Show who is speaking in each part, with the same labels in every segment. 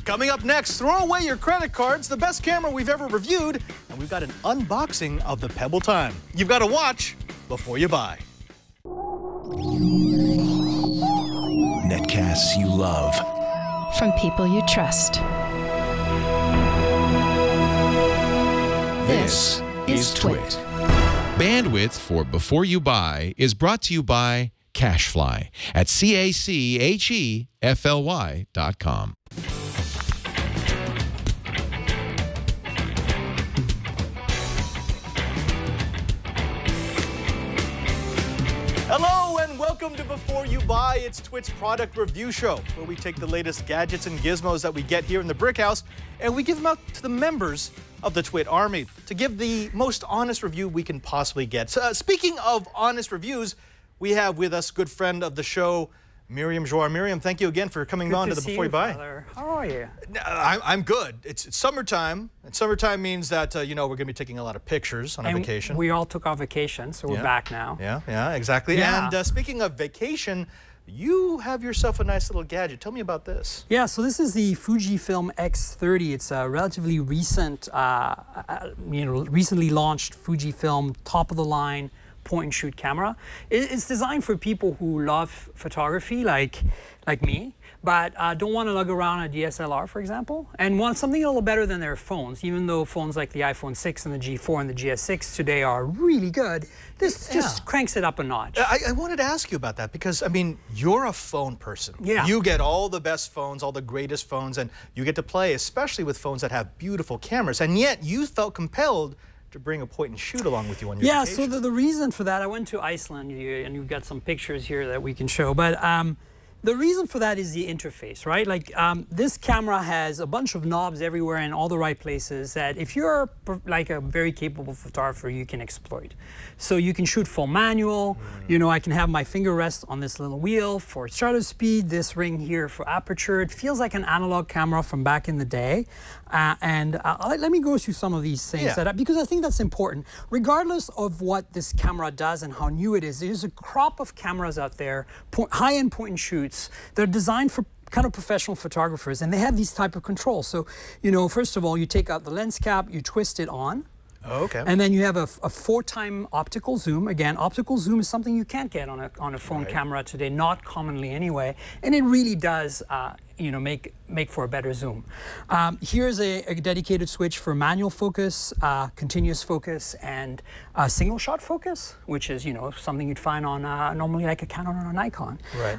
Speaker 1: Coming up next, throw away your credit cards, the best camera we've ever reviewed, and we've got an unboxing of the Pebble Time. You've got to watch before you buy.
Speaker 2: Netcasts you love.
Speaker 3: From people you trust.
Speaker 2: This is Twit.
Speaker 4: Bandwidth for Before You Buy is brought to you by Cashfly at CACHEFLY.com.
Speaker 1: Hello and welcome to Before You Buy. It's Twit's product review show, where we take the latest gadgets and gizmos that we get here in the Brick House and we give them out to the members of the Twit Army to give the most honest review we can possibly get. Speaking of honest reviews, we have with us good friend of the show, Miriam Joar. Miriam, thank you again for coming on to the Before You Buy.
Speaker 5: Father. How are you?
Speaker 1: I'm good. It's summertime, and summertime means that we're going to be taking a lot of pictures on our vacation.
Speaker 5: We all took our vacation, so we're back now.
Speaker 1: Yeah, exactly.
Speaker 5: Yeah.
Speaker 1: And speaking of vacation, you have yourself a nice little gadget. Tell me about this.
Speaker 5: Yeah, so this is the Fujifilm X30. It's a relatively recent, recently launched Fujifilm top-of-the-line point-and-shoot camera. It's designed for people who love photography, like me, but don't want to lug around a DSLR, for example, and want something a little better than their phones. Even though phones like the iPhone 6 and the G4 and the GS6 today are really good, this just cranks it up a notch.
Speaker 1: I wanted to ask you about that because, I mean, you're a phone person.
Speaker 5: Yeah.
Speaker 1: You get all the best phones, all the greatest phones, and you get to play, especially with phones that have beautiful cameras, and yet you felt compelled to bring a point and shoot along with you on your vacation.
Speaker 5: So the reason for that, I went to Iceland, and you've got some pictures here that we can show, but the reason for that is the interface, right? Like this camera has a bunch of knobs everywhere in all the right places that if you're like a very capable photographer, you can exploit. So you can shoot full manual, I can have my finger rest on this little wheel for shutter speed, this ring here for aperture. It feels like an analog camera from back in the day. Let me go through some of these things because I think that's important. Regardless of what this camera does and how new it is, there's a crop of cameras out there, high-end point-and-shoots, that are designed for kind of professional photographers, and they have these type of controls. So, first of all, you take out the lens cap, you twist it on.
Speaker 1: Oh, okay.
Speaker 5: And then you have a 4-time optical zoom. Again, optical zoom is something you can't get on a phone camera today, not commonly anyway. And it really does, make for a better zoom. Here's a dedicated switch for manual focus, continuous focus, and single shot focus, which is something you'd find on normally like a Canon or a Nikon.
Speaker 1: Right.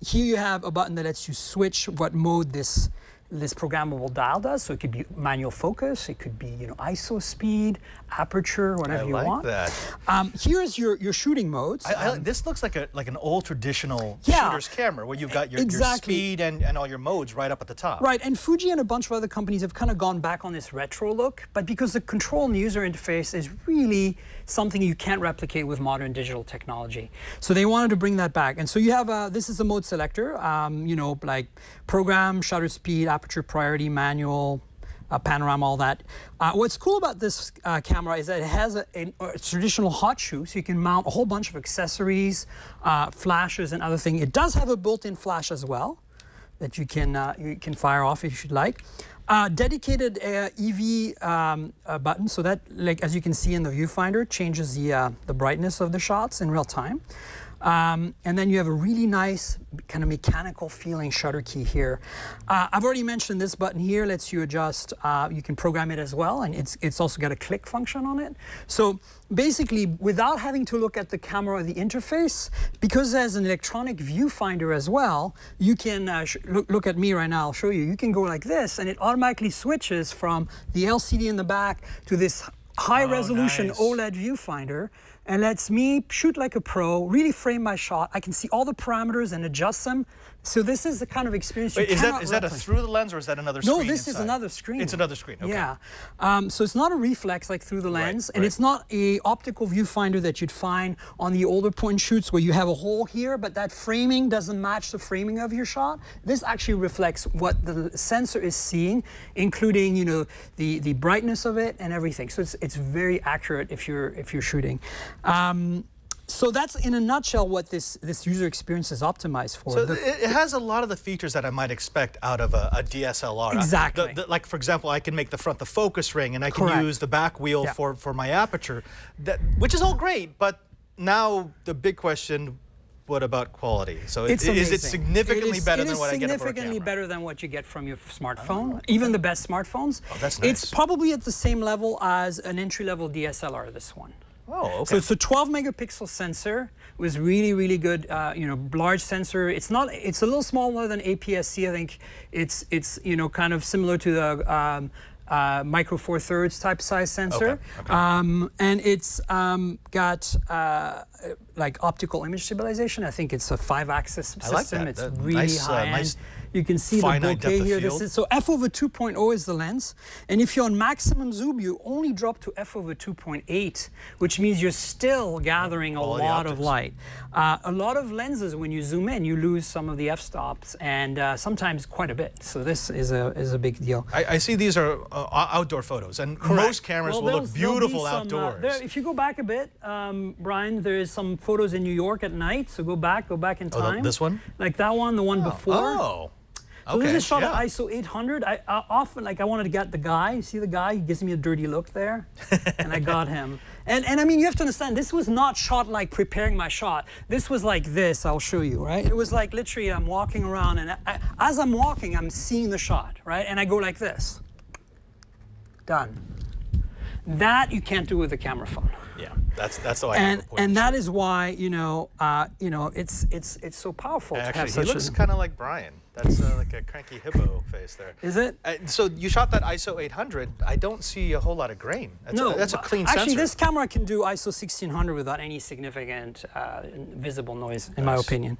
Speaker 5: Here you have a button that lets you switch what mode this programmable dial does. So it could be manual focus, it could be ISO speed, aperture, whatever you want.
Speaker 1: I like that.
Speaker 5: Here's your shooting modes.
Speaker 1: This looks like an old traditional shooter's camera where you've got your speed and all your modes right up at the top.
Speaker 5: Right, and Fuji and a bunch of other companies have kind of gone back on this retro look, but because the control and the user interface is really something you can't replicate with modern digital technology. So they wanted to bring that back. And so you have, this is a mode selector, like program, shutter speed, aperture priority, manual, panorama, all that. What's cool about this camera is that it has a traditional hot shoe, so you can mount a whole bunch of accessories, flashes and other things. It does have a built-in flash as well that you can fire off if you'd like. Dedicated EV button, so that, like as you can see in the viewfinder, changes the brightness of the shots in real time. And then you have a really nice kind of mechanical feeling shutter key here. I've already mentioned this button here lets you adjust, you can program it as well, and it's also got a click function on it. So basically, without having to look at the camera or the interface, because there's an electronic viewfinder as well, you can, look at me right now, I'll show you. You can go like this, and it automatically switches from the LCD in the back to this high-resolution OLED viewfinder, and lets me shoot like a pro, really frame my shot. I can see all the parameters and adjust them. So this is the kind of experience you cannot replicate.
Speaker 1: Is that a through the lens or is that another screen?
Speaker 5: No, this
Speaker 1: inside?
Speaker 5: is another screen.
Speaker 1: It's another screen, okay.
Speaker 5: Yeah. So it's not a reflex like through the lens, and it's not a optical viewfinder that you'd find on the older point shoots where you have a hole here, but that framing doesn't match the framing of your shot. This actually reflects what the sensor is seeing, including the brightness of it and everything. So it's very accurate if you're shooting. So that's in a nutshell what this user experience is optimized for.
Speaker 1: So it has a lot of the features that I might expect out of a DSLR.
Speaker 5: Exactly.
Speaker 1: Like, for example, I can make the front the focus ring, and I can use the back wheel for my aperture, which is all great. But now the big question, what about quality? So is it significantly better than what I get from a camera? It is significantly
Speaker 5: better than what you get from your smartphone, even the best smartphones.
Speaker 1: Oh, that's nice.
Speaker 5: It's probably at the same level as an entry-level DSLR, this one.
Speaker 1: Oh, okay.
Speaker 5: So it's a 12-megapixel sensor with really, really good, large sensor. It's a little smaller than APS-C. I think it's kind of similar to the micro Four Thirds type size sensor.
Speaker 1: Okay.
Speaker 5: And it's got like optical image stabilization. I think it's a 5-axis system.
Speaker 1: Like that.
Speaker 5: It's really high-end.
Speaker 1: Nice
Speaker 5: you can see the bokeh here. So f/2.0 is the lens. And if you're on maximum zoom, you only drop to f/2.8, which means you're still gathering a lot of light. A lot of lenses, when you zoom in, you lose some of the f-stops, and sometimes quite a bit. So this is a big deal.
Speaker 1: I see these are outdoor photos, and most cameras will look beautiful outdoors.
Speaker 5: If you go back a bit, Brian, there is some photos in New York at night. So go back in time.
Speaker 1: Oh, this one?
Speaker 5: Like that one, the one before.
Speaker 1: Oh.
Speaker 5: So this is shot at ISO 800. I often, I wanted to get the guy. You see the guy? He gives me a dirty look there. And I got him. And I mean, you have to understand, this was not shot like preparing my shot. This was like this, I'll show you, right? It was like literally I'm walking around, and as I'm walking, I'm seeing the shot, right? And I go like this. Done. That you can't do with a camera phone.
Speaker 1: Yeah, that's the way. And
Speaker 5: that is why it's so powerful.
Speaker 1: Actually, he looks kind of like Brian. That's like a cranky hippo face there.
Speaker 5: Is it?
Speaker 1: So you shot that ISO 800. I don't see a whole lot of grain. That's a clean sensor.
Speaker 5: Actually, this camera can do ISO 1600 without any significant visible noise, in my opinion.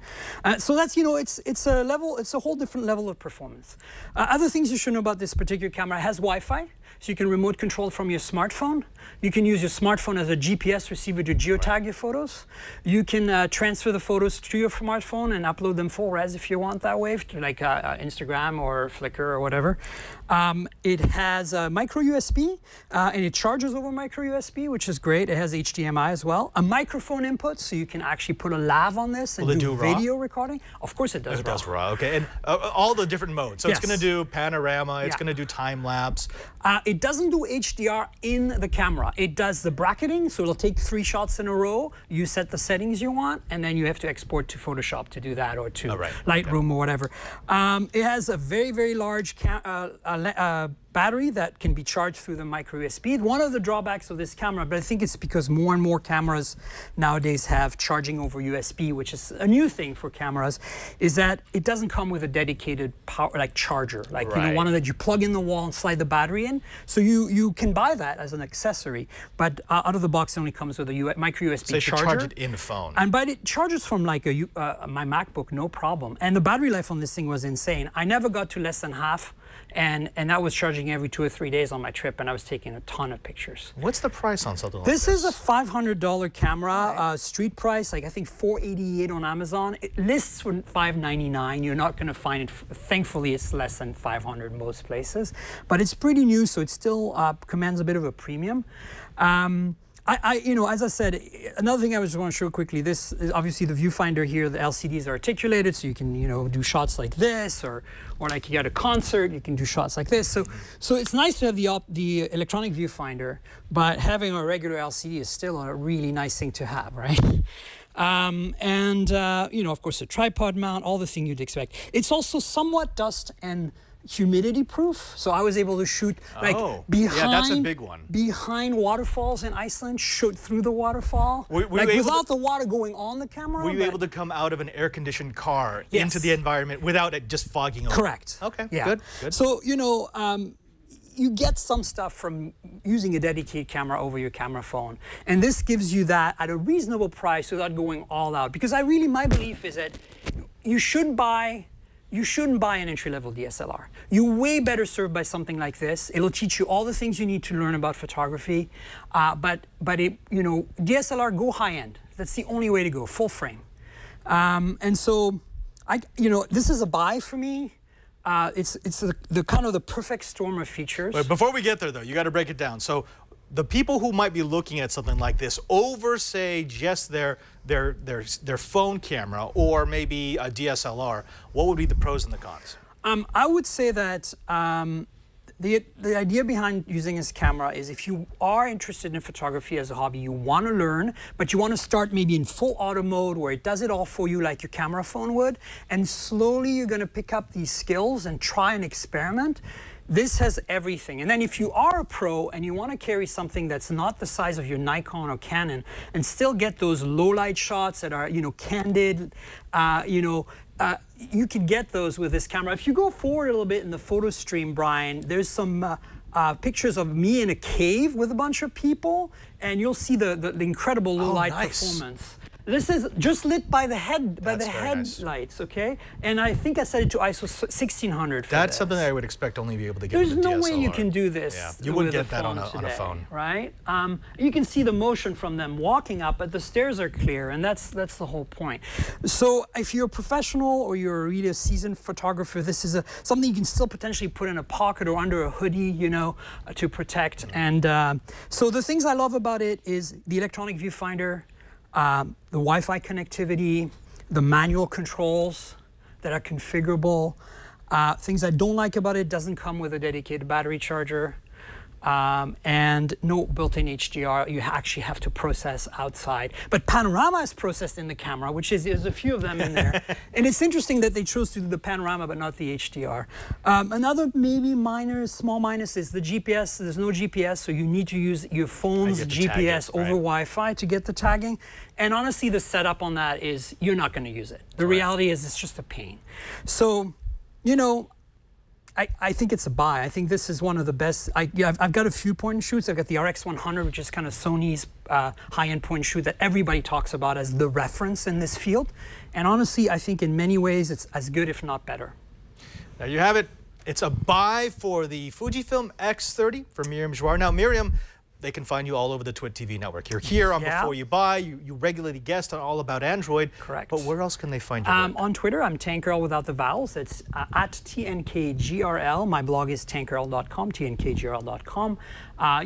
Speaker 5: So that's it's a whole different level of performance. Other things you should know about this particular camera: it has Wi-Fi. So you can remote control from your smartphone. You can use your smartphone as a GPS receiver to geotag your photos. You can transfer the photos to your smartphone and upload them full res if you want that way, like Instagram or Flickr or whatever. It has a micro USB, and it charges over micro USB, which is great. It has HDMI as well. A microphone input, so you can actually put a lav on this and do video recording. Of course it does.
Speaker 1: It does raw, okay. And all the different modes. So it's going to do panorama. It's going to do time lapse.
Speaker 5: It doesn't do HDR in the camera. It does the bracketing, so it'll take 3 shots in a row. You set the settings you want, and then you have to export to Photoshop to do that, or to Lightroom or whatever. It has a very, very large battery that can be charged through the micro USB. One of the drawbacks of this camera, but I think it's because more and more cameras nowadays have charging over USB, which is a new thing for cameras, is that it doesn't come with a dedicated power charger, one that you plug in the wall and slide the battery in. So you can buy that as an accessory, but out of the box it only comes with a micro USB charger.
Speaker 1: So you charge it in the phone.
Speaker 5: But it charges from like my MacBook, no problem. And the battery life on this thing was insane. I never got to less than half. And that was charging every 2 or 3 days on my trip, and I was taking a ton of pictures.
Speaker 1: What's the price on something like this?
Speaker 5: This is a $500 camera, street price, like I think $488 on Amazon. It lists for $599. You're not going to find it. Thankfully, it's less than $500 most places, but it's pretty new, so it still commands a bit of a premium. As I said, another thing I just want to show quickly, this is obviously the viewfinder here. The LCDs are articulated, so you can, do shots like this, or like you at a concert, you can do shots like this. So it's nice to have the electronic viewfinder, but having a regular LCD is still a really nice thing to have, right? Of course, a tripod mount, all the things you'd expect. It's also somewhat dust and humidity proof, so I was able to shoot behind.
Speaker 1: That's a big one.
Speaker 5: Behind waterfalls in Iceland, shoot through the waterfall, without the water going on the camera.
Speaker 1: Were you able to come out of an air-conditioned car into the environment without it just fogging over?
Speaker 5: Correct.
Speaker 1: Okay.
Speaker 5: Yeah.
Speaker 1: Good.
Speaker 5: So you get some stuff from using a dedicated camera over your camera phone, and this gives you that at a reasonable price without going all out. Because my belief is that you shouldn't buy an entry-level DSLR. You're way better served by something like this. It'll teach you all the things you need to learn about photography. DSLR, go high-end. That's the only way to go, full frame. And so, this is a buy for me. It's the kind of the perfect storm of features.
Speaker 1: But before we get there, though, you got to break it down. So, the people who might be looking at something like this over, say, just their phone camera or maybe a DSLR, what would be the pros and the cons?
Speaker 5: I would say that the idea behind using this camera is if you are interested in photography as a hobby, you want to learn, but you want to start maybe in full auto mode where it does it all for you like your camera phone would, and slowly you're going to pick up these skills and try and experiment. This has everything. And then if you are a pro and you want to carry something that's not the size of your Nikon or Canon and still get those low light shots that are, candid, you can get those with this camera. If you go forward a little bit in the photo stream, Brian, there's some pictures of me in a cave with a bunch of people, and you'll see the incredible low light performance. This is just lit by the headlights, okay? And I think I set it to ISO 1600 for
Speaker 1: That's something that I would expect only to be able to get
Speaker 5: There's
Speaker 1: with a
Speaker 5: no
Speaker 1: DSLR.
Speaker 5: way you can do this.
Speaker 1: Yeah. You wouldn't get that on a
Speaker 5: today,
Speaker 1: phone.
Speaker 5: Right? You can see the motion from them walking up, but the stairs are clear, and that's the whole point. So if you're a professional or you're really a seasoned photographer, this is something you can still potentially put in a pocket or under a hoodie, to protect. And so the things I love about it is the electronic viewfinder, the Wi-Fi connectivity, the manual controls that are configurable. Things I don't like about it, doesn't come with a dedicated battery charger. And no built-in HDR. You actually have to process outside. But panorama is processed in the camera, which there's a few of them in there. And it's interesting that they chose to do the panorama but not the HDR. Another maybe small minus is the GPS. There's no GPS, so you need to use your phone's GPS over Wi-Fi to get the tagging. And honestly, the setup on that is you're not going to use it. The reality is it's just a pain. So, I think it's a buy. I think this is one of the best. I've got a few point and shoots. I've got the RX100, which is kind of Sony's high-end point and shoot that everybody talks about as the reference in this field. And honestly, I think in many ways it's as good, if not better.
Speaker 1: There you have it. It's a buy for the Fujifilm X30 for Miriam Jouar. Now, Miriam, they can find you all over the Twit TV network. You're here on Before You Buy. You regularly guest on All About Android.
Speaker 5: Correct.
Speaker 1: But where else can they find you?
Speaker 5: On Twitter, I'm Tankgirl without the vowels. It's at TNKGRL. My blog is tankgirl.com, TNKGRL.com.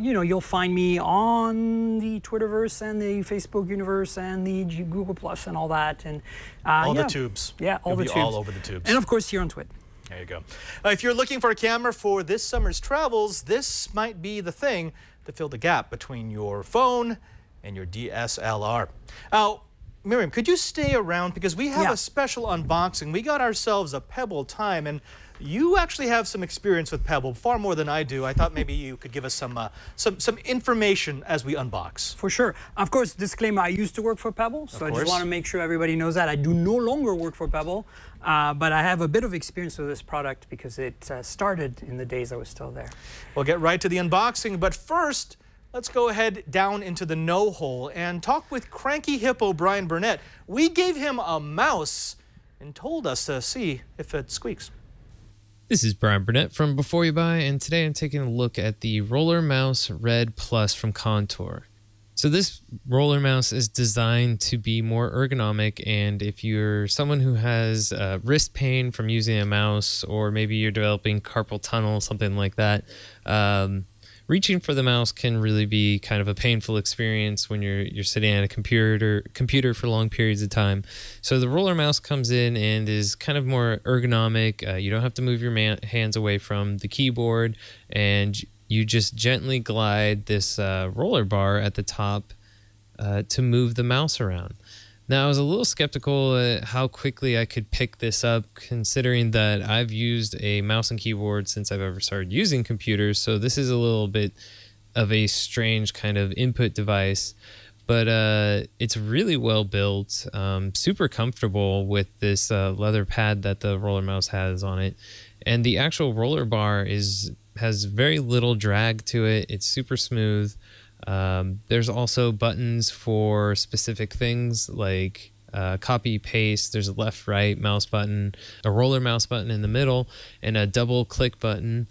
Speaker 5: You'll find me on the Twitterverse and the Facebook universe and the Google Plus and all that. And
Speaker 1: all the tubes.
Speaker 5: Yeah, all the tubes.
Speaker 1: All over the tubes.
Speaker 5: And of course, here on Twit.
Speaker 1: There you go. If you're looking for a camera for this summer's travels, this might be the thing to fill the gap between your phone and your DSLR. Now, Miriam, could you stay around because we have a special unboxing. We got ourselves a Pebble Time, and you actually have some experience with Pebble, far more than I do. I thought maybe you could give us some information as we unbox.
Speaker 5: For sure. Of course, disclaimer, I used to work for Pebble, so I just want to make sure everybody knows that. I do no longer work for Pebble, but I have a bit of experience with this product because it started in the days I was still there.
Speaker 1: We'll get right to the unboxing, but first, let's go ahead down into the no-hole and talk with cranky hippo Brian Burnett. We gave him a mouse and told us to see if it squeaks.
Speaker 6: This is Brian Burnett from Before You Buy, and today I'm taking a look at the RollerMouse Red Plus from Contour. So this roller mouse is designed to be more ergonomic, and if you're someone who has wrist pain from using a mouse, or maybe you're developing carpal tunnel, something like that, reaching for the mouse can really be kind of a painful experience when you're sitting at a computer for long periods of time. So the roller mouse comes in and is kind of more ergonomic. You don't have to move your hands away from the keyboard, and you just gently glide this roller bar at the top to move the mouse around. Now, I was a little skeptical at how quickly I could pick this up, considering that I've used a mouse and keyboard since I've ever started using computers, so this is a little bit of a strange kind of input device, but it's really well built, super comfortable with this leather pad that the roller mouse has on it, and the actual roller bar has very little drag to it. It's super smooth. There's also buttons for specific things like copy paste. There's a left right mouse button, a roller mouse button in the middle, and a double click button.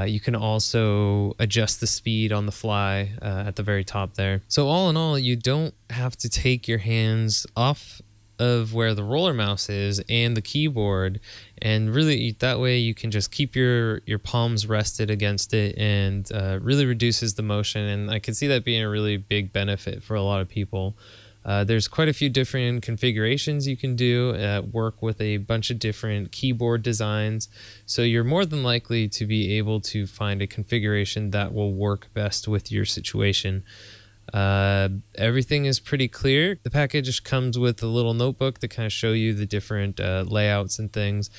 Speaker 6: You can also adjust the speed on the fly at the very top there. So all in all, you don't have to take your hands off of where the roller mouse is and the keyboard, and really that way you can just keep your palms rested against it, and really reduces the motion. And I can see that being a really big benefit for a lot of people. There's quite a few different configurations you can do, work with a bunch of different keyboard designs, so you're more than likely to be able to find a configuration that will work best with your situation. Everything is pretty clear. The package comes with a little notebook to kind of show you the different layouts and things,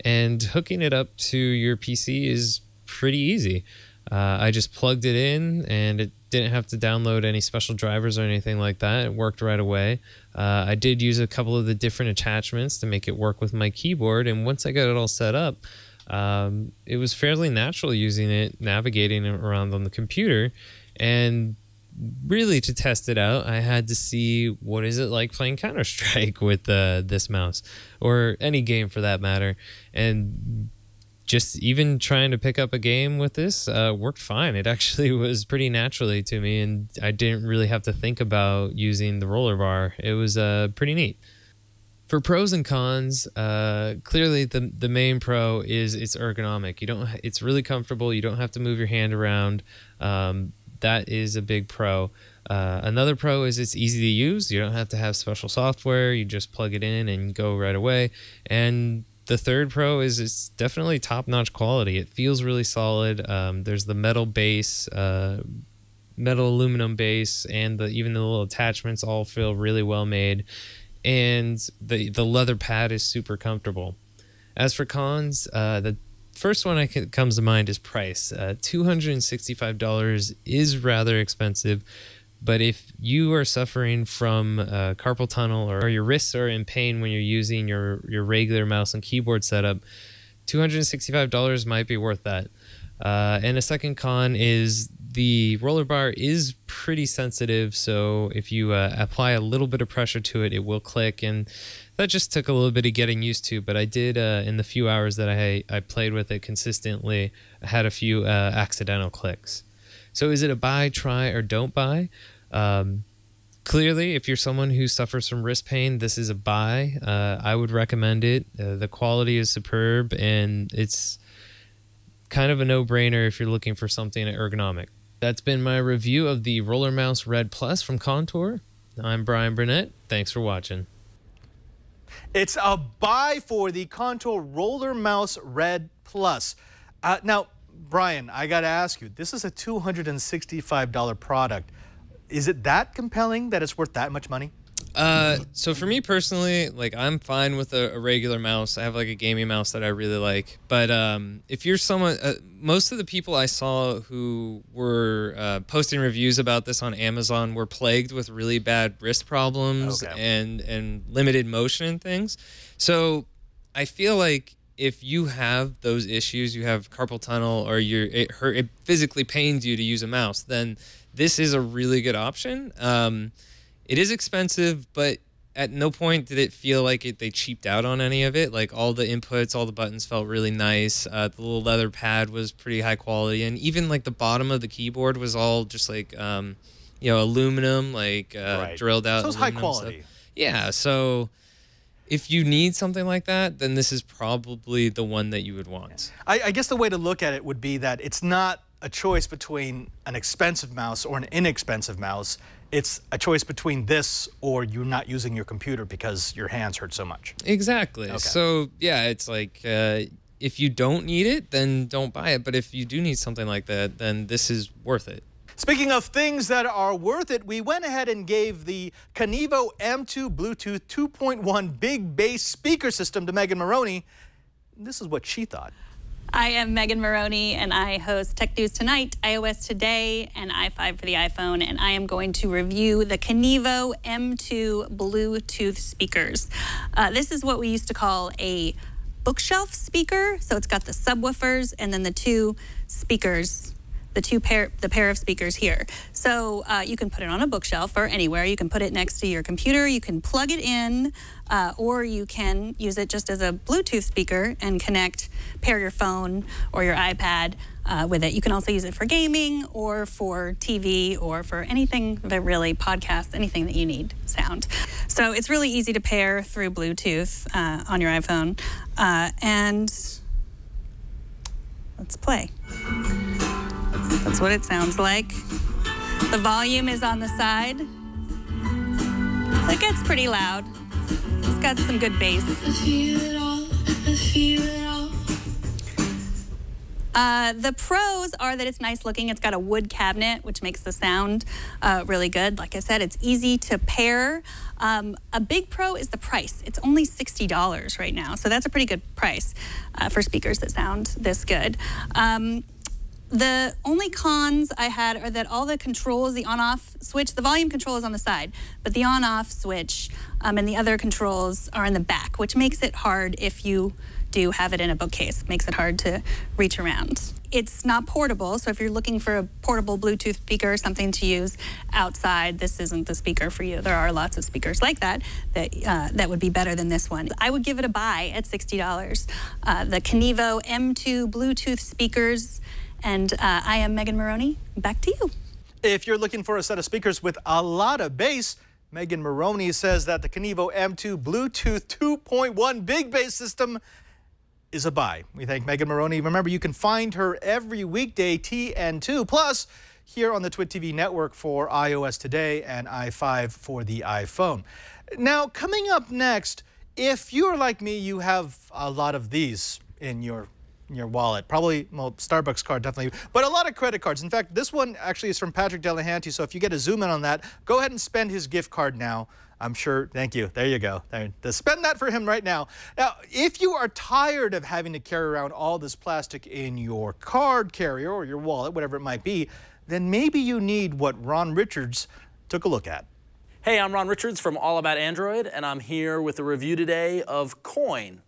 Speaker 6: and hooking it up to your PC is pretty easy. I just plugged it in, and it didn't have to download any special drivers or anything like that. It worked right away. I did use a couple of the different attachments to make it work with my keyboard, and once I got it all set up, it was fairly natural using it, navigating around on the computer. And really, to test it out, I had to see what is it like playing Counter-Strike with this mouse, or any game for that matter. And just even trying to pick up a game with this worked fine. It actually was pretty naturally to me, and I didn't really have to think about using the roller bar. It was pretty neat. For pros and cons, clearly the main pro is it's ergonomic. It's really comfortable. You don't have to move your hand around. That is a big pro. Another pro is it's easy to use. You don't have to have special software. You just plug it in and go right away. And the third pro is it's definitely top-notch quality. It feels really solid. There's the metal base, metal aluminum base, and even the little attachments all feel really well made. And the leather pad is super comfortable. As for cons, the first one that comes to mind is price. $265 is rather expensive, but if you are suffering from carpal tunnel, or your wrists are in pain when you're using your regular mouse and keyboard setup, $265 might be worth that. And a second con is the roller bar is pretty sensitive, so if you apply a little bit of pressure to it, it will click, and that just took a little bit of getting used to, but I did, in the few hours that I played with it consistently, I had a few accidental clicks. So is it a buy, try, or don't buy? Clearly, if you're someone who suffers from wrist pain, this is a buy. I would recommend it. The quality is superb, and it's kind of a no-brainer if you're looking for something ergonomic. That's been my review of the RollerMouse Red Plus from Contour. I'm Brian Burnett. Thanks for watching.
Speaker 1: It's a buy for the Contour RollerMouse Red Plus. Now, Brian, I got to ask you, this is a $265 product. Is it that compelling that it's worth that much money?
Speaker 6: So for me personally, like, I'm fine with a regular mouse. I have like a gaming mouse that I really like. But if you're someone, most of the people I saw who were posting reviews about this on Amazon were plagued with really bad wrist problems and limited motion and things. So I feel like if you have those issues, you have carpal tunnel, or it physically pains you to use a mouse, then this is a really good option. It is expensive, but at no point did it feel like they cheaped out on any of it. Like, all the inputs, all the buttons felt really nice. The little leather pad was pretty high quality, and even like the bottom of the keyboard was all just like aluminum, like drilled out.
Speaker 1: So it's high quality.
Speaker 6: Stuff. Yeah. So if you need something like that, then this is probably the one that you would want.
Speaker 1: I guess the way to look at it would be that it's not a choice between an expensive mouse or an inexpensive mouse. It's a choice between this or you not using your computer because your hands hurt so much.
Speaker 6: Exactly.
Speaker 1: Okay.
Speaker 6: So yeah, it's like if you don't need it, then don't buy it. But if you do need something like that, then this is worth it.
Speaker 1: Speaking of things that are worth it, we went ahead and gave the Kinivo M2 Bluetooth 2.1 big bass speaker system to Megan Maroney. This is what she thought.
Speaker 7: I am Megan Maroney, and I host Tech News Tonight, iOS Today, and i5 for the iPhone, and I am going to review the Kinivo M2 Bluetooth speakers. This is what we used to call a bookshelf speaker, so it's got the subwoofers and then the two speakers. the pair of speakers here. So you can put it on a bookshelf or anywhere. You can put it next to your computer. You can plug it in, or you can use it just as a Bluetooth speaker and pair your phone or your iPad with it. You can also use it for gaming or for TV or for anything that really podcasts, anything that you need sound. So it's really easy to pair through Bluetooth on your iPhone. And let's play. That's what it sounds like. The volume is on the side. It gets pretty loud. It's got some good bass. The pros are that it's nice looking. It's got a wood cabinet, which makes the sound really good. Like I said, it's easy to pair. A big pro is the price. It's only $60 right now, so that's a pretty good price for speakers that sound this good. The only cons I had are that all the controls, the on-off switch, the volume control is on the side, but the on-off switch and the other controls are in the back, which makes it hard if you do have it in a bookcase. It makes it hard to reach around. It's not portable, so if you're looking for a portable Bluetooth speaker, something to use outside, this isn't the speaker for you. There are lots of speakers like that that would be better than this one. I would give it a buy at $60. The Kinivo M2 Bluetooth speakers. And I am Megan Maroney. Back to you.
Speaker 1: If you're looking for a set of speakers with a lot of bass, Megan Maroney says that the Kinivo M2 Bluetooth 2.1 big bass system is a buy. We thank Megan Maroney. Remember, you can find her every weekday TN2 plus here on the TWiT TV network for iOS Today and i5 for the iPhone. Now, coming up next, if you're like me, you have a lot of these in your wallet. Probably, well, Starbucks card, definitely, but a lot of credit cards. In fact, this one actually is from Patrick Delahanty, so if you get a zoom in on that, go ahead and spend his gift card now. I'm sure, thank you, there you go. Spend that for him right now. Now, if you are tired of having to carry around all this plastic in your card carrier or your wallet, whatever it might be, then maybe you need what Ron Richards took a look at.
Speaker 8: Hey, I'm Ron Richards from All About Android, and I'm here with a review today of Coin,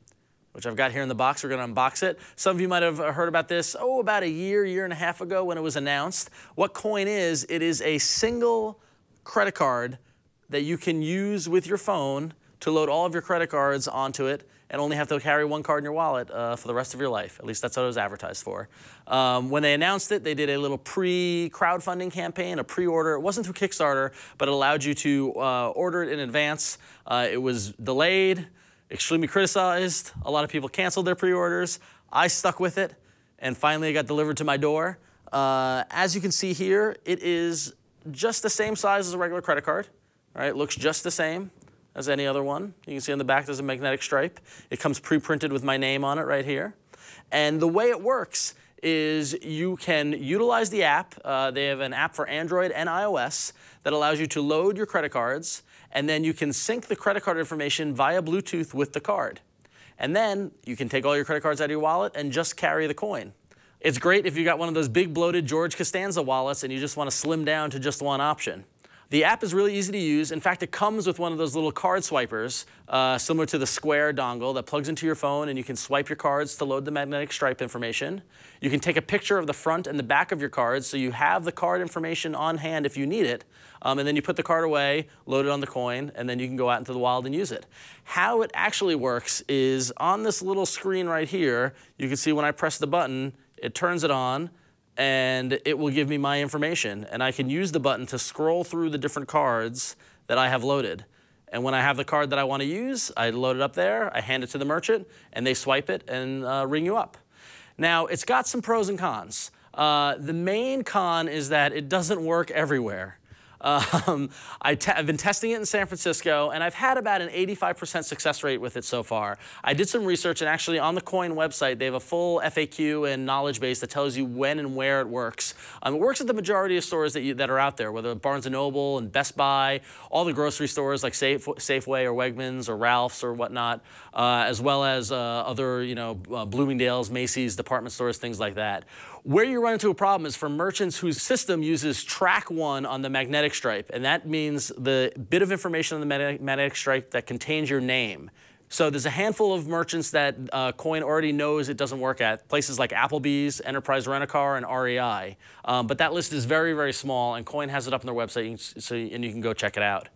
Speaker 8: which I've got here in the box. We're going to unbox it. Some of you might have heard about this, about a year and a half ago when it was announced. What Coin is, it is a single credit card that you can use with your phone to load all of your credit cards onto it and only have to carry one card in your wallet for the rest of your life. At least that's what it was advertised for. When they announced it, they did a little pre-crowdfunding campaign, a pre-order. It wasn't through Kickstarter, but it allowed you to order it in advance. It was delayed, extremely criticized. A lot of people canceled their pre-orders. I stuck with it, and finally it got delivered to my door. As you can see here, it is just the same size as a regular credit card. All right, looks just the same as any other one. You can see on the back there's a magnetic stripe. It comes pre-printed with my name on it right here. And the way it works is you can utilize the app. They have an app for Android and iOS that allows you to load your credit cards, and then you can sync the credit card information via Bluetooth with the card. And then you can take all your credit cards out of your wallet and just carry the coin. It's great if you got one of those big bloated George Costanza wallets and you just want to slim down to just one option. The app is really easy to use. In fact, it comes with one of those little card swipers, similar to the Square dongle that plugs into your phone, and you can swipe your cards to load the magnetic stripe information. You can take a picture of the front and the back of your cards so you have the card information on hand if you need it, and then you put the card away, load it on the coin, and then you can go out into the wild and use it. How it actually works is on this little screen right here, you can see when I press the button, it turns it on, and it will give me my information. And I can use the button to scroll through the different cards that I have loaded. And when I have the card that I want to use, I load it up there, I hand it to the merchant, and they swipe it and ring you up. Now, it's got some pros and cons. The main con is that it doesn't work everywhere. I've been testing it in San Francisco, and I've had about an 85% success rate with it so far. I did some research, and actually on the Coin website, they have a full FAQ and knowledge base that tells you when and where it works. It works at the majority of stores that are out there, whether Barnes & Noble and Best Buy, all the grocery stores like Safeway or Wegmans or Ralph's or whatnot, as well as other, Bloomingdale's, Macy's, department stores, things like that. Where you run into a problem is for merchants whose system uses track 1 on the magnetic stripe, and that means the bit of information on the magnetic stripe that contains your name. So there's a handful of merchants that Coin already knows it doesn't work at, places like Applebee's, Enterprise Rent-A-Car, and REI. But that list is very, very small, and Coin has it up on their website, and you can go check it out.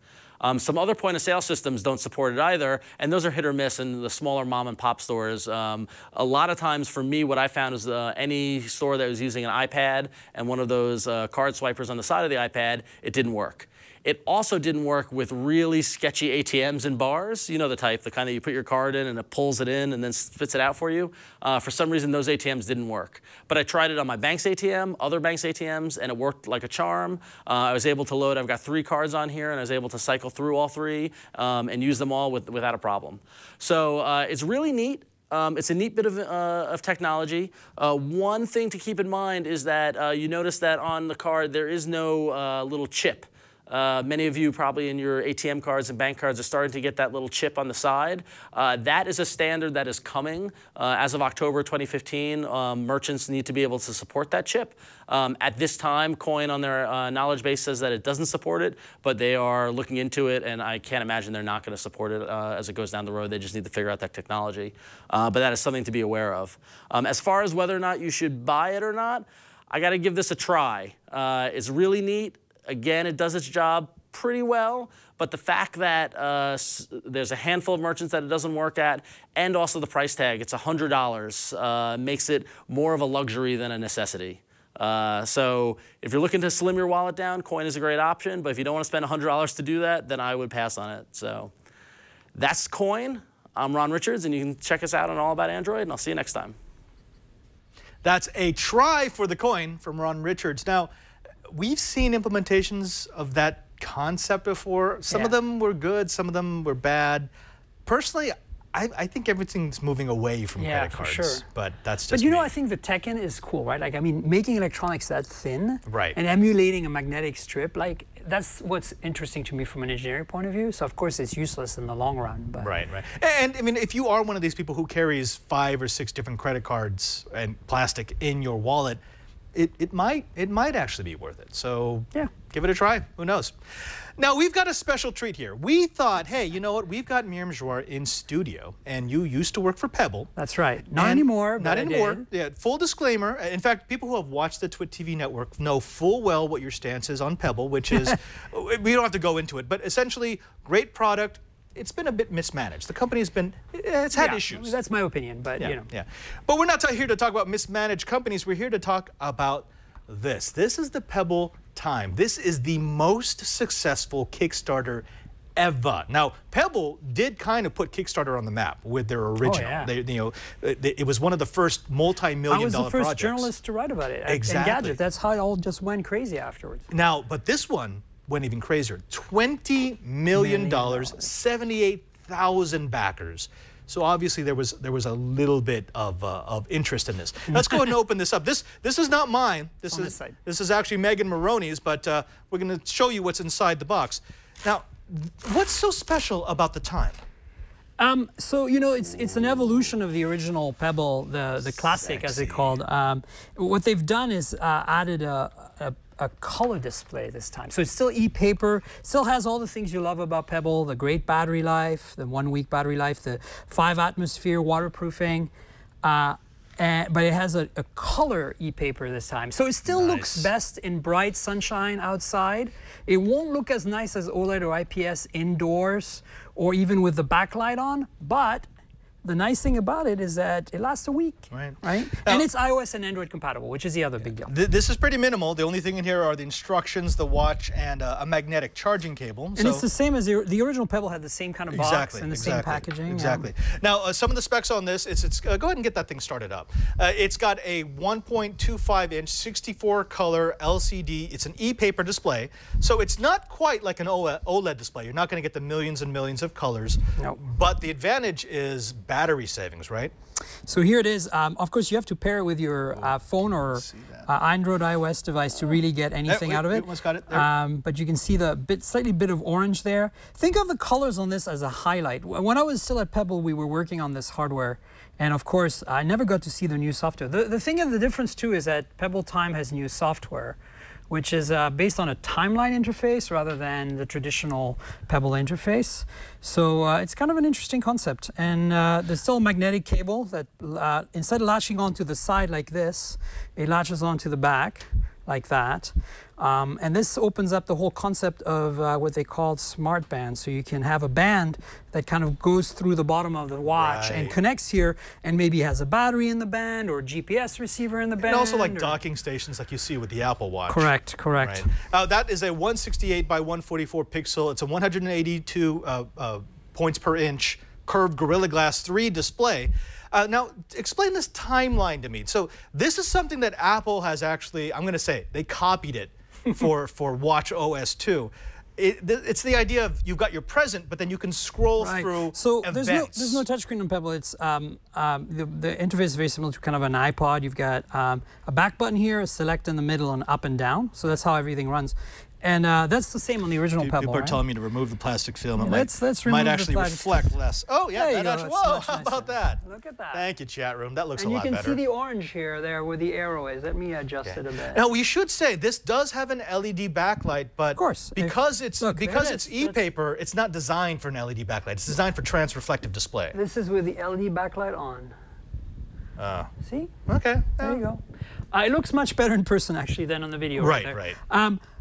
Speaker 8: Some other point-of-sale systems don't support it either, and those are hit or miss in the smaller mom-and-pop stores. A lot of times, for me, what I found is any store that was using an iPad and one of those card swipers on the side of the iPad, it didn't work. It also didn't work with really sketchy ATMs in bars. You know the type, the kind that you put your card in and it pulls it in and then spits it out for you. For some reason, those ATMs didn't work. But I tried it on my bank's ATM, other bank's ATMs, and it worked like a charm. I was able to load, I've got 3 cards on here, and I was able to cycle through all 3 and use them all without a problem. So it's really neat. It's a neat bit of technology. One thing to keep in mind is that you notice that on the card there is no little chip. Many of you probably in your ATM cards and bank cards are starting to get that little chip on the side. That is a standard that is coming. As of October 2015, merchants need to be able to support that chip. At this time, Coin on their knowledge base says that it doesn't support it, but they are looking into it, and I can't imagine they're not going to support it as it goes down the road. They just need to figure out that technology. But that is something to be aware of. As far as whether or not you should buy it or not, I got to give this a try. It's really neat. Again, it does its job pretty well, but the fact that there's a handful of merchants that it doesn't work at, and also the price tag, it's $100, makes it more of a luxury than a necessity. So if you're looking to slim your wallet down, Coin is a great option, but if you don't want to spend $100 to do that, then I would pass on it. So that's Coin. I'm Ron Richards, and you can check us out on All About Android, and I'll see you next time.
Speaker 1: That's a try for the Coin from Ron Richards. Now, we've seen implementations of that concept before. Some of them were good, some of them were bad. Personally, I think everything's moving away from credit cards.
Speaker 5: For sure.
Speaker 1: But that's just
Speaker 5: But you know,
Speaker 1: me.
Speaker 5: I think the tech in is cool, right? Like, I mean, making electronics that thin
Speaker 1: and
Speaker 5: emulating a magnetic strip, like, that's what's interesting to me from an engineering point of view. So, of course, it's useless in the long run. But.
Speaker 1: Right. And, I mean, if you are one of these people who carries 5 or 6 different credit cards and plastic in your wallet, it might actually be worth it. So give it a try. Who knows? Now, we've got a special treat here. We thought, hey, you know what? We've got Miriam Joire in studio, and you used to work for Pebble.
Speaker 5: That's right. Not anymore.
Speaker 1: Not anymore. Yeah. Full disclaimer. In fact, people who have watched the TWiT TV network know full well what your stance is on Pebble, which is, we don't have to go into it, but essentially, great product. It's been a bit mismanaged. The company's been, it's had issues.
Speaker 5: That's my opinion, but you know.
Speaker 1: Yeah. But we're not here to talk about mismanaged companies. We're here to talk about this. This is the Pebble Time. This is the most successful Kickstarter ever. Now, Pebble did kind of put Kickstarter on the map with their original. It was one of the first multi-million-dollar projects.
Speaker 5: I was the first journalist to write about it.
Speaker 1: Exactly.
Speaker 5: And Gadget. That's how it all just went crazy afterwards.
Speaker 1: Now, but this one went even crazier. $20 million, 78,000 backers. So obviously there was a little bit of interest in this. Let's go ahead and open this up. This is not mine. This is actually Megan Maroney's, but we're going to show you what's inside the box. Now, what's so special about the Time?
Speaker 5: So, you know, it's an evolution of the original Pebble, the classic, as it's called. What they've done is added a color display this time. So it's still e-paper, still has all the things you love about Pebble, the great battery life, the 1-week battery life, the 5-atmosphere waterproofing, but it has a color e-paper this time. So it still looks best in bright sunshine outside. It won't look as nice as OLED or IPS indoors or even with the backlight on, but the nice thing about it is that it lasts a week, right? And it's iOS and Android compatible, which is the other big deal.
Speaker 1: This is pretty minimal. The only thing in here are the instructions, the watch, and a magnetic charging cable.
Speaker 5: And it's the same as the original Pebble had the same kind of box and the same packaging.
Speaker 1: Exactly. Now, some of the specs on this, go ahead and get that thing started up. It's got a 1.25-inch 64-color LCD. It's an e-paper display, so it's not quite like an OLED display. You're not going to get the millions and millions of colors.
Speaker 5: No.
Speaker 1: But the advantage is battery savings, right?
Speaker 5: So here it is. Of course, you have to pair it with your phone or Android iOS device to really get anything out of it.
Speaker 1: Got it there.
Speaker 5: But you can see the slightly bit of orange there. Think of the colors on this as a highlight. When I was still at Pebble, we were working on this hardware. And of course, I never got to see the new software. The thing and the difference too is that Pebble Time has new software, which is based on a timeline interface rather than the traditional Pebble interface. So it's kind of an interesting concept. And there's still a magnetic cable that instead of latching onto the side like this, it latches onto the back like that. And this opens up the whole concept of what they call smart bands. So you can have a band that kind of goes through the bottom of the watch and connects here, and maybe has a battery in the band or a GPS receiver in the band.
Speaker 1: And also like docking stations like you see with the Apple Watch.
Speaker 5: Correct, correct.
Speaker 1: Right. That is a 168 by 144 pixel. It's a 182 points per inch curved Gorilla Glass 3 display. Now, explain this timeline to me. So this is something that Apple has actually, I'm going to say, they copied it for Watch OS 2. It's the idea of you've got your present, but then you can scroll through
Speaker 5: so
Speaker 1: events.
Speaker 5: there's no touchscreen on Pebble. It's the interface is very similar to kind of an iPod. You've got a back button here, a select in the middle, and up and down. So that's how everything runs. And that's the same on the original Pebble.
Speaker 1: People are telling me to remove the plastic film. It
Speaker 5: let's
Speaker 1: might actually reflect less. Oh, yeah.
Speaker 5: There you go.
Speaker 1: Whoa, how about that?
Speaker 5: Look at that.
Speaker 1: Thank you, chat room. That looks a lot better.
Speaker 5: And you can see the orange here, there, where the arrow is. Let me adjust it a bit.
Speaker 1: Now, we should say this does have an LED backlight, but
Speaker 5: of course,
Speaker 1: because it's e-paper, it's not designed for an LED backlight. It's designed for trans-reflective display.
Speaker 5: This is with the LED backlight on. See?
Speaker 1: Okay.
Speaker 5: There you go. It looks much better in person, actually, than on the video.
Speaker 1: Right.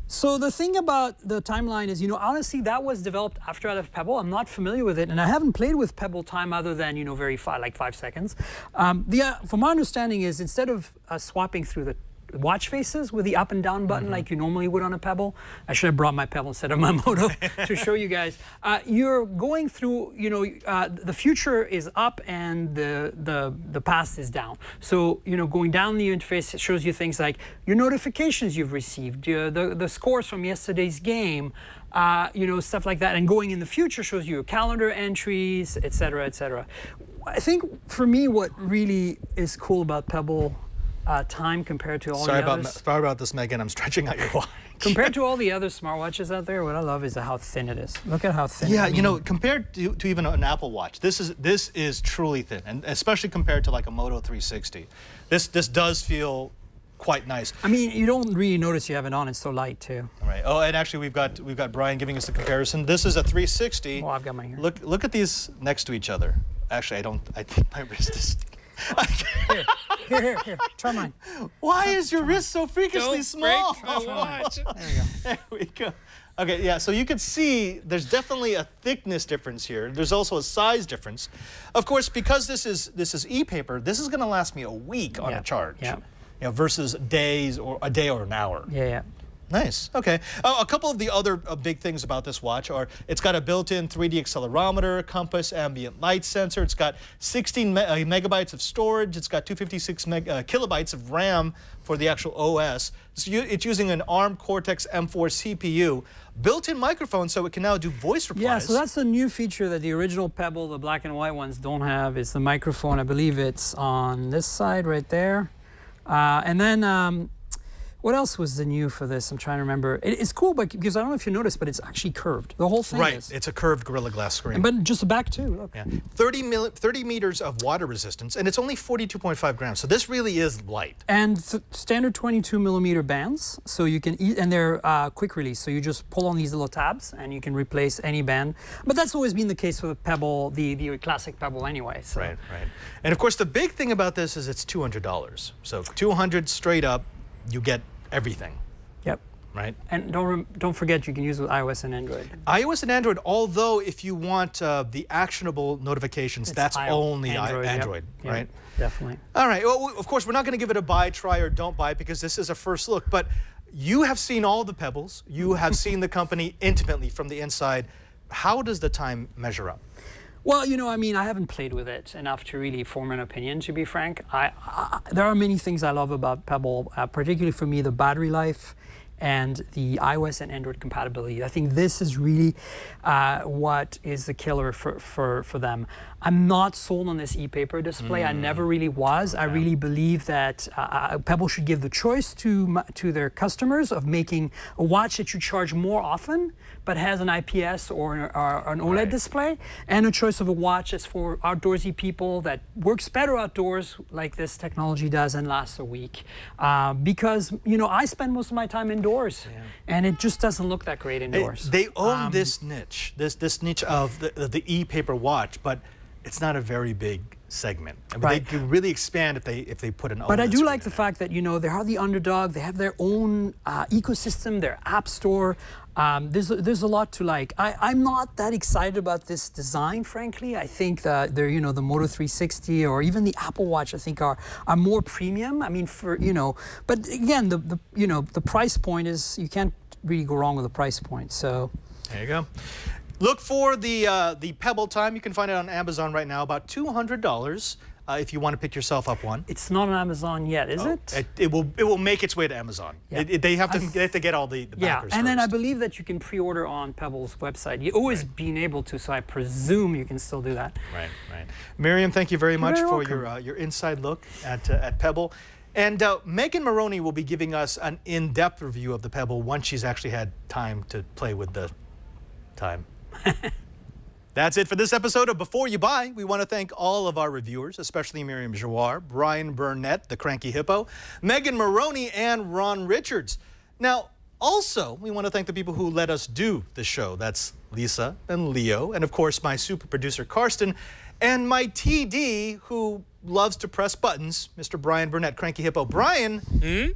Speaker 5: So the thing about the timeline is, honestly, that was developed after I left Pebble. I'm not familiar with it, and I haven't played with Pebble Time other than, like 5 seconds. From my understanding is instead of swapping through the watch faces with the up and down button like you normally would on a Pebble. I should have brought my Pebble instead of my Moto to show you guys. You're going through, the future is up and the past is down. So, going down the interface, it shows you things like your notifications you've received, the scores from yesterday's game, stuff like that. And going in the future shows you your calendar entries, et cetera, et cetera. I think for me, what really is cool about Pebble Time compared to all the others.
Speaker 1: Sorry about this, Megan. I'm stretching out your watch.
Speaker 5: Compared to all the other smartwatches out there, what I love is how thin it is. Look at how thin it is.
Speaker 1: Yeah, compared to even an Apple Watch, this is truly thin, and especially compared to like a Moto 360. This does feel quite nice.
Speaker 5: I mean, you don't really notice you have it on. It's so light too.
Speaker 1: All right. Oh, and actually, we've got Brian giving us the comparison. This is a 360.
Speaker 5: Oh, I've got mine here.
Speaker 1: Look at these next to each other. Actually, I think my wrist is.
Speaker 5: Here. Try mine.
Speaker 1: Why is your wrist so freakishly small?
Speaker 6: Break my watch.
Speaker 5: There we go.
Speaker 1: There we go. Okay, yeah, so you can see there's definitely a thickness difference here. There's also a size difference. Of course, because this is e-paper, this is going to last me a week on a charge.
Speaker 5: Yeah.
Speaker 1: Versus days or a day or an hour.
Speaker 5: Yeah.
Speaker 1: Nice. Okay. A couple of the other big things about this watch are it's got a built-in 3D accelerometer, compass, ambient light sensor. It's got 16 megabytes of storage. It's got 256 kilobytes of RAM for the actual OS. So it's using an ARM Cortex M4 CPU. Built-in microphone, so it can now do voice replies.
Speaker 5: Yeah, so that's a new feature that the original Pebble, the black and white ones, don't have. It's the microphone. I believe it's on this side right there. And then what else was the new for this? I'm trying to remember. It's cool because I don't know if you noticed, but it's actually curved. The whole thing is.
Speaker 1: It's a curved Gorilla Glass screen.
Speaker 5: But just the back too, look.
Speaker 1: Yeah. 30 meters of water resistance, and it's only 42.5 grams, so this really is light.
Speaker 5: And standard 22 millimeter bands, so you can, and they're quick release, so you just pull on these little tabs and you can replace any band. But that's always been the case with the Pebble, the classic Pebble anyway. So.
Speaker 1: Right. And of course, the big thing about this is it's $200. So $200 straight up, you get everything.
Speaker 5: Yep.
Speaker 1: Right.
Speaker 5: And don't forget you can use it with iOS and Android.
Speaker 1: iOS and Android, although if you want the actionable notifications, that's only Android,
Speaker 5: yep.
Speaker 1: right?
Speaker 5: Definitely.
Speaker 1: All right. Well, of course, we're not going to give it a buy, try, or don't buy because this is a first look. But you have seen all the Pebbles. You have seen the company intimately from the inside. How does the time measure up?
Speaker 5: Well, I mean, I haven't played with it enough to really form an opinion, to be frank. There are many things I love about Pebble, particularly for me, the battery life and the iOS and Android compatibility. I think this is really what is the killer for them. I'm not sold on this e-paper display. I never really was. I really believe that Pebble should give the choice to their customers of making a watch that you charge more often, but has an IPS or an OLED display, and a choice of a watch that's for outdoorsy people that works better outdoors, like this technology does, and lasts a week. Because I spend most of my time indoors, and it just doesn't look that great indoors.
Speaker 1: They own this niche, this niche of the e-paper watch, but it's not a very big segment. I mean, they could really expand if they put an OLED.
Speaker 5: But I do like the
Speaker 1: there.
Speaker 5: fact that they are the underdog. They have their own ecosystem, their app store. There's a lot to like. I'm not that excited about this design, frankly. I think that the Moto 360 or even the Apple Watch, I think are more premium. I mean, but again, the price point is, you can't really go wrong with the price point. So
Speaker 1: there you go. Look for the Pebble Time. You can find it on Amazon right now, about $200 if you want to pick yourself up one.
Speaker 5: It's not on Amazon yet, is it?
Speaker 1: It will make its way to Amazon.
Speaker 5: Yeah.
Speaker 1: They have to get all the backers
Speaker 5: and then I
Speaker 1: first.
Speaker 5: believe that you can pre-order on Pebble's website. You've always been able to, so I presume you can still do that.
Speaker 1: Right. Miriam, thank you very much for
Speaker 5: welcome.
Speaker 1: your inside look at Pebble. And Megan Maroney will be giving us an in-depth review of the Pebble once she's actually had time to play with the time. That's it for this episode of Before You Buy. We want to thank all of our reviewers, especially Miriam Jouar, Brian Burnett, the Cranky Hippo, Megan Maroney, and Ron Richards. Now, also, we want to thank the people who let us do the show. That's Lisa and Leo, and of course, my super producer, Karsten, and my TD, who loves to press buttons, Mr. Brian Burnett, Cranky Hippo. Brian,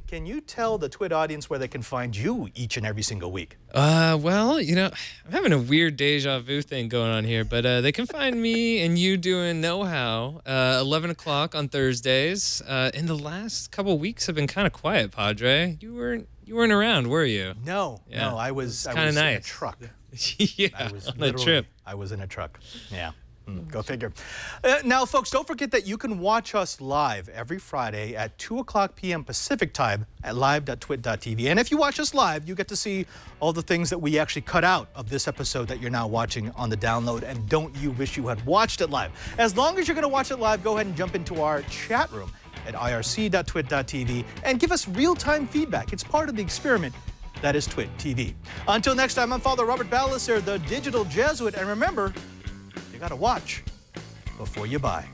Speaker 1: can you tell the Twit audience where they can find you each and every single week?
Speaker 6: Well, I'm having a weird deja vu thing going on here, but they can find me and you doing Know How, 11 o'clock on Thursdays. In the last couple of weeks have been kind of quiet, Padre. You weren't around, were you?
Speaker 1: No,
Speaker 6: Yeah.
Speaker 1: no, I was
Speaker 6: Kinda
Speaker 1: in a
Speaker 6: nice.
Speaker 1: truck.
Speaker 6: Yeah,
Speaker 1: I was
Speaker 6: on a trip.
Speaker 1: I was in a truck. Yeah. Go figure. Now, folks, don't forget that you can watch us live every Friday at 2 o'clock p.m. Pacific time at live.twit.tv. And if you watch us live, you get to see all the things that we actually cut out of this episode that you're now watching on the download. And don't you wish you had watched it live? As long as you're going to watch it live, go ahead and jump into our chat room at irc.twit.tv and give us real-time feedback. It's part of the experiment that is Twit TV. Until next time, I'm Father Robert Ballister, the Digital Jesuit. And remember, you got to watch before you buy.